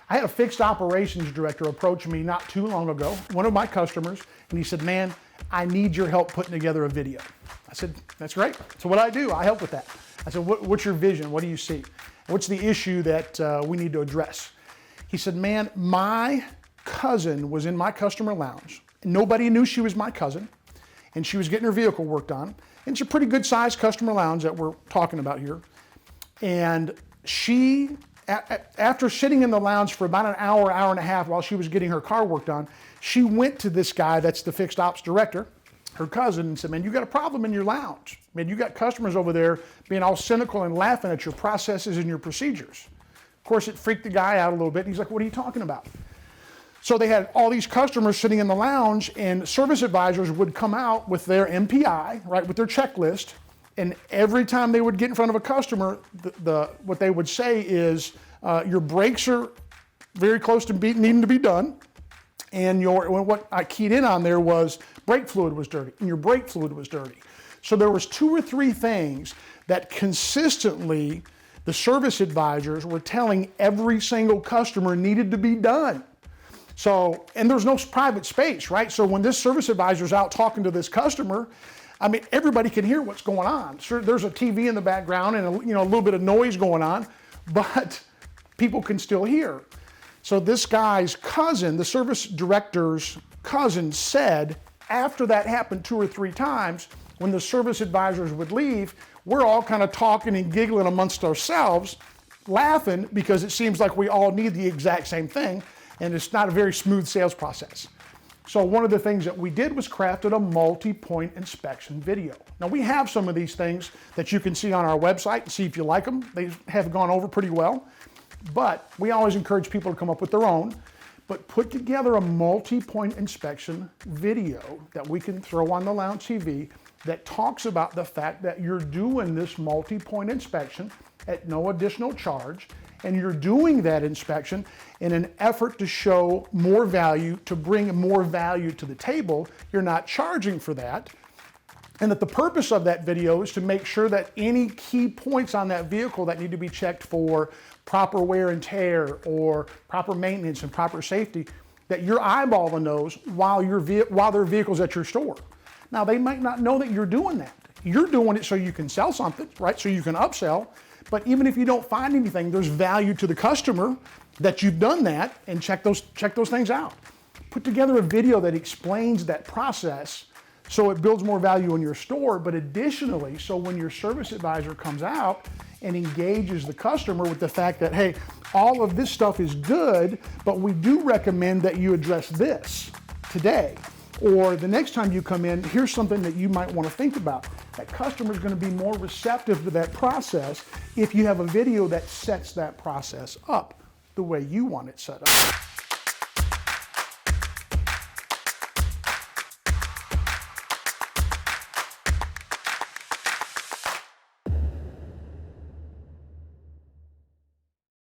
I had a fixed operations director approach me not too long ago, one of my customers, and he said, man, I need your help putting together a video. I said, that's great. So what I do, I help with that. I said, what's your vision? What do you see? What's the issue that we need to address? He said, man, my cousin was in my customer lounge. Nobody knew she was my cousin, and she was getting her vehicle worked on. And it's a pretty good sized customer lounge that we're talking about here. And she, after sitting in the lounge for about an hour, hour and a half while she was getting her car worked on, she went to this guy that's the fixed ops director, her cousin, and said, man, you got a problem in your lounge. Man, you got customers over there being all cynical and laughing at your processes and your procedures. Of course, it freaked the guy out a little bit. He's like, what are you talking about? So they had all these customers sitting in the lounge, and service advisors would come out with their MPI, right, with their checklist. And every time they would get in front of a customer, what they would say is, your brakes are very close to needing to be done. And what I keyed in on there was brake fluid was dirty, and your brake fluid was dirty. So there was 2 or 3 things that consistently the service advisors were telling every single customer needed to be done. So, and there's no private space, right? So when this service advisor's out talking to this customer, I mean, everybody can hear what's going on. Sure, there's a TV in the background and a little bit of noise going on, but people can still hear. So this guy's cousin, the service director's cousin, said after that happened 2 or 3 times, when the service advisors would leave, we're all kind of talking and giggling amongst ourselves, laughing because it seems like we all need the exact same thing, and it's not a very smooth sales process. So one of the things that we did was crafted a multi-point inspection video. Now we have some of these things that you can see on our website and see if you like them. They have gone over pretty well, but we always encourage people to come up with their own, but put together a multi-point inspection video that we can throw on the lounge TV that talks about the fact that you're doing this multi-point inspection at no additional charge, and you're doing that inspection in an effort to show more value, to bring more value to the table. You're not charging for that. And that the purpose of that video is to make sure that any key points on that vehicle that need to be checked for proper wear and tear or proper maintenance and proper safety, that you're eyeballing those while their vehicle's at your store. Now, they might not know that you're doing that. You're doing it so you can sell something, right? So you can upsell. But even if you don't find anything, there's value to the customer that you've done that, and check those things out. Put together a video that explains that process so it builds more value in your store, but additionally, so when your service advisor comes out and engages the customer with the fact that, hey, all of this stuff is good, but we do recommend that you address this today. Or the next time you come in, here's something that you might want to think about. That customer is going to be more receptive to that process if you have a video that sets that process up the way you want it set up.